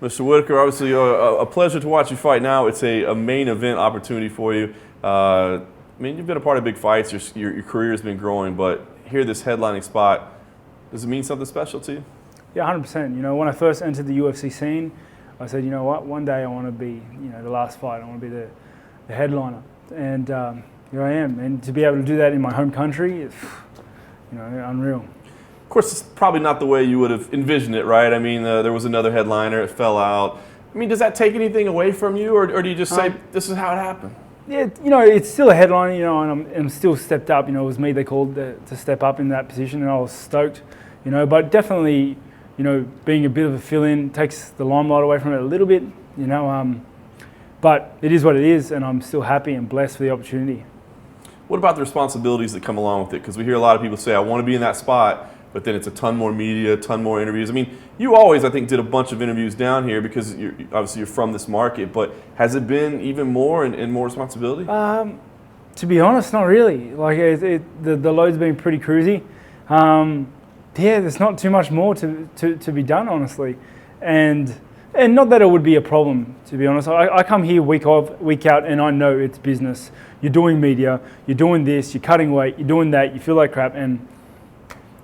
Mr. Whittaker, obviously a pleasure to watch you fight now. It's a main event opportunity for you. I mean, you've been a part of big fights. Your career has been growing, but here, this headlining spot, does it mean something special to you? Yeah, 100%. You know, when I first entered the UFC scene, I said, you know what, one day I want to be, you know, the last fight. I want to be the headliner. And here I am. And to be able to do that in my home country, it's, you know, unreal. Of course, it's probably not the way you would have envisioned it, right? I mean, there was another headliner, it fell out. I mean, does that take anything away from you, or do you just say, this is how it happened? Yeah, you know, it's still a headliner, you know, and I'm still stepped up. You know, it was me they called to step up in that position, and I was stoked, you know, but definitely, you know, being a bit of a fill-in takes the limelight away from it a little bit, you know, but it is what it is, and I'm still happy and blessed for the opportunity. What about the responsibilities that come along with it? Because we hear a lot of people say, I want to be in that spot, but then it's a ton more media, a ton more interviews. I mean, you always, I think, did a bunch of interviews down here because obviously you're from this market, but has it been even more and more responsibility? To be honest, not really. Like, the load's been pretty cruisy. Yeah, there's not too much more to be done, honestly. And not that it would be a problem, to be honest. I come here week out, and I know it's business. You're doing media, you're doing this, you're cutting weight, you're doing that, you feel like crap, and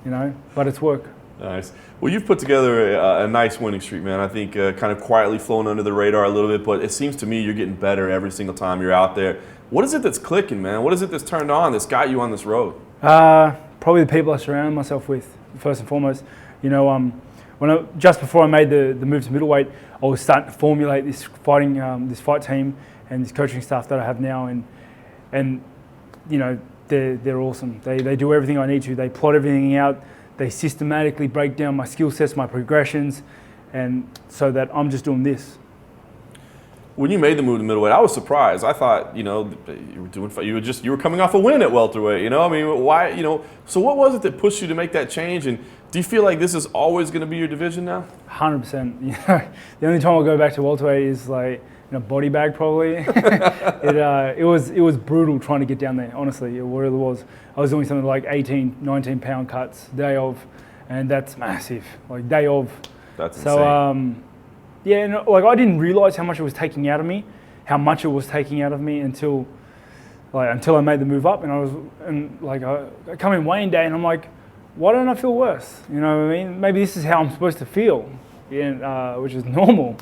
you know, but it's work. Nice. Well, you've put together a nice winning streak, man. I think kind of quietly flown under the radar a little bit, but it seems to me you're getting better every single time you're out there. What is it that's clicking, man? What is it that's turned on that's got you on this road? Probably the people I surround myself with, first and foremost. You know, just before I made the move to middleweight, I was starting to formulate this fight team and this coaching staff that I have now, and you know, they're awesome. They do everything I need to. They plot everything out. They systematically break down my skill sets, my progressions, and so that I'm just doing this. When you made the move to middleweight, I was surprised. I thought, you know, you were coming off a win at welterweight. You know, I mean, why? You know, so what was it that pushed you to make that change? And do you feel like this is always going to be your division now? 100%. You know, the only time I'll go back to welterweight is like in a body bag, probably. It was brutal trying to get down there. Honestly, it really was. I was doing something like 18, 19 pound cuts day of, and that's massive. Like day of. That's insane. Yeah, and like I didn't realize how much it was taking out of me, until I made the move up, and I come in weighing day and I'm like, why don't I feel worse? You know what I mean? Maybe this is how I'm supposed to feel, which is normal.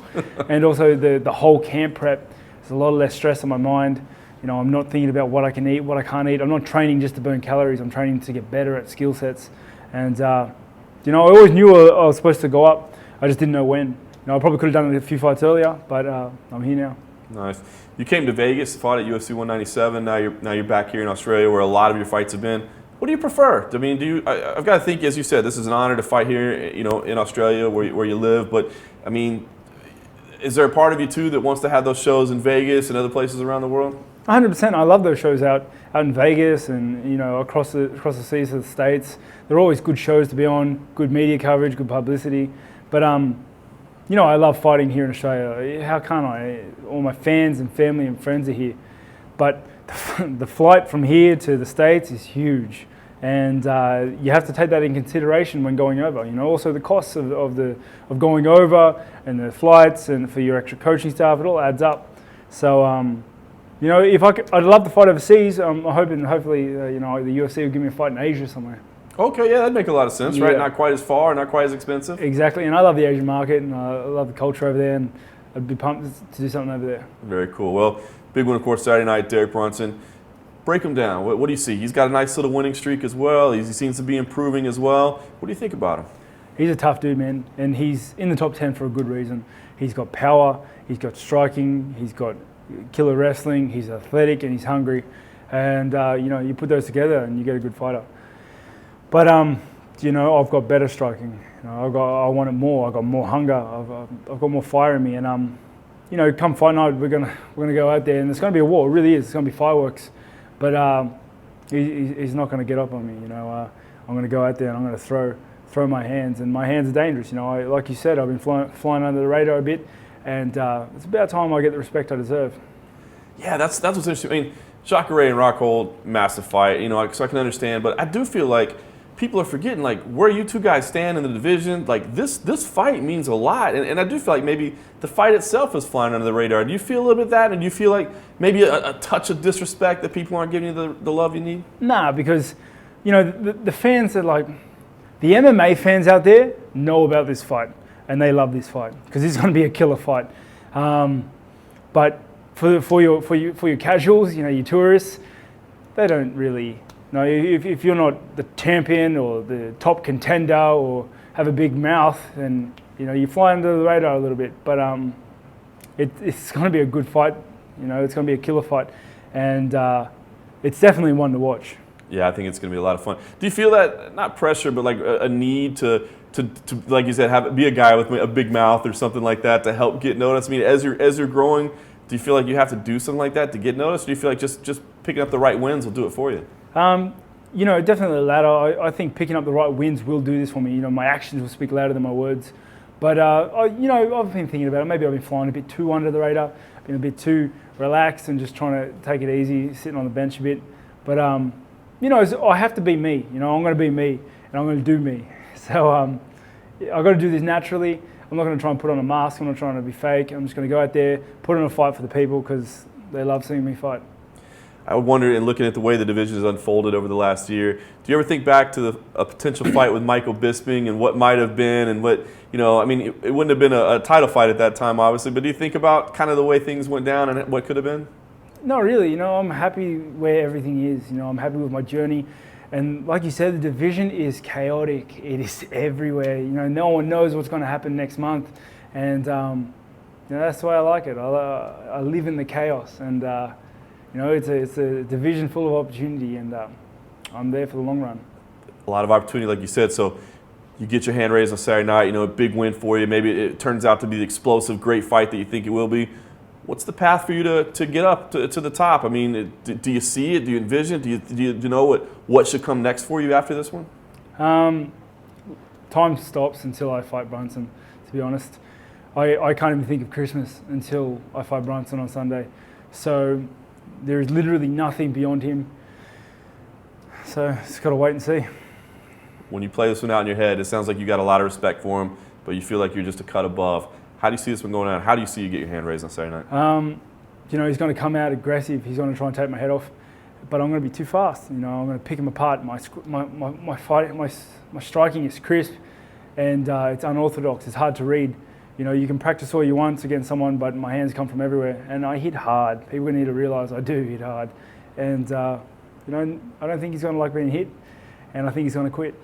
And also the whole camp prep, there's a lot less stress on my mind. You know, I'm not thinking about what I can eat, what I can't eat. I'm not training just to burn calories. I'm training to get better at skill sets. And you know, I always knew I was supposed to go up. I just didn't know when. You know, I probably could have done it a few fights earlier, but I'm here now. Nice. You came to Vegas, fought at UFC 197. Now you're back here in Australia, where a lot of your fights have been. What do you prefer? I mean, I've got to think, as you said, this is an honor to fight here, you know, in Australia where you live. But I mean, is there a part of you too that wants to have those shows in Vegas and other places around the world? 100%. I love those shows out in Vegas and, you know, across the seas of the States. They're always good shows to be on, good media coverage, good publicity. But you know, I love fighting here in Australia. How can't I? All my fans and family and friends are here. But the flight from here to the States is huge. And you have to take that in consideration when going over. You know, also the costs of going over and the flights and for your extra coaching staff, it all adds up. So, you know, I'd love to fight overseas. I'm hoping, hopefully, you know, the UFC will give me a fight in Asia somewhere. Okay, yeah, that'd make a lot of sense, right? Not quite as far, not quite as expensive. Exactly, and I love the Asian market, and I love the culture over there, and I'd be pumped to do something over there. Very cool. Well, big one, of course, Saturday night, Derek Brunson. Break him down. What do you see? He's got a nice little winning streak as well. He seems to be improving as well. What do you think about him? He's a tough dude, man, and he's in the top 10 for a good reason. He's got power, he's got striking, he's got killer wrestling, he's athletic, and he's hungry. And, you know, you put those together and you get a good fighter. But, you know, I've got better striking. You know, I want it more. I've got more hunger. I've got more fire in me. And, you know, come fight night, we're gonna go out there, and it's gonna be a war. It really is. It's gonna be fireworks. But he's not gonna get up on me. You know, I'm gonna go out there and I'm gonna throw my hands, and my hands are dangerous. You know, like you said, I've been flying under the radar a bit, and it's about time I get the respect I deserve. Yeah, that's what's interesting. I mean, Jacare and Rockhold, massive fight. You know, so I can understand, but I do feel like people are forgetting like where you two guys stand in the division. Like this fight means a lot, and I do feel like maybe the fight itself is flying under the radar. Do you feel a little bit of that, and do you feel like maybe a touch of disrespect that people aren't giving you the love you need? Nah, because the fans are like, the MMA fans out there know about this fight and they love this fight because it's going to be a killer fight. But for your casuals, your tourists, they don't really. No, if you're not the champion or the top contender or have a big mouth, then you fly under the radar a little bit. But it's going to be a good fight. It's going to be a killer fight, and it's definitely one to watch. Yeah, I think it's going to be a lot of fun. Do you feel that, not pressure, but like a need to like you said, be a guy with a big mouth or something like that to help get noticed? I mean, as you're growing, do you feel like you have to do something like that to get noticed? Or do you feel like just picking up the right wins will do it for you? Definitely the latter. I think picking up the right wins will do this for me. My actions will speak louder than my words. But I've been thinking about it. Maybe I've been flying a bit too under the radar, been a bit too relaxed and just trying to take it easy, sitting on the bench a bit. But I have to be me. I'm going to be me, and I'm going to do me. So I've got to do this naturally. I'm not going to try and put on a mask. I'm not trying to be fake. I'm just going to go out there, put on a fight for the people because they love seeing me fight. I wonder, in looking at the way the division has unfolded over the last year, do you ever think back to a potential fight with Michael Bisping and what might have been and what, it wouldn't have been a title fight at that time, obviously, but do you think about kind of the way things went down and what could have been? Not really. I'm happy where everything is. I'm happy with my journey. And like you said, the division is chaotic. It is everywhere. No one knows what's going to happen next month. And, that's the way I like it. I live in the chaos. And, it's a division full of opportunity, and I'm there for the long run. A lot of opportunity, like you said. So you get your hand raised on Saturday night, a big win for you. Maybe it turns out to be the explosive, great fight that you think it will be. What's the path for you to get up to the top? I mean, do you see it? Do you envision it? Do you know what should come next for you after this one? Time stops until I fight Brunson, to be honest. I can't even think of Christmas until I fight Brunson on Sunday. So there is literally nothing beyond him. So just got to wait and see. When you play this one out in your head, it sounds like you got a lot of respect for him, but you feel like you're just a cut above. How do you see this one going on? How do you see you get your hand raised on Saturday night? He's going to come out aggressive. He's going to try and take my head off, but I'm going to be too fast. I'm going to pick him apart. My striking is crisp, and it's unorthodox. It's hard to read. You can practice all you want against someone, but my hands come from everywhere, and I hit hard. People need to realise I do hit hard, and I don't think he's going to like being hit, and I think he's going to quit.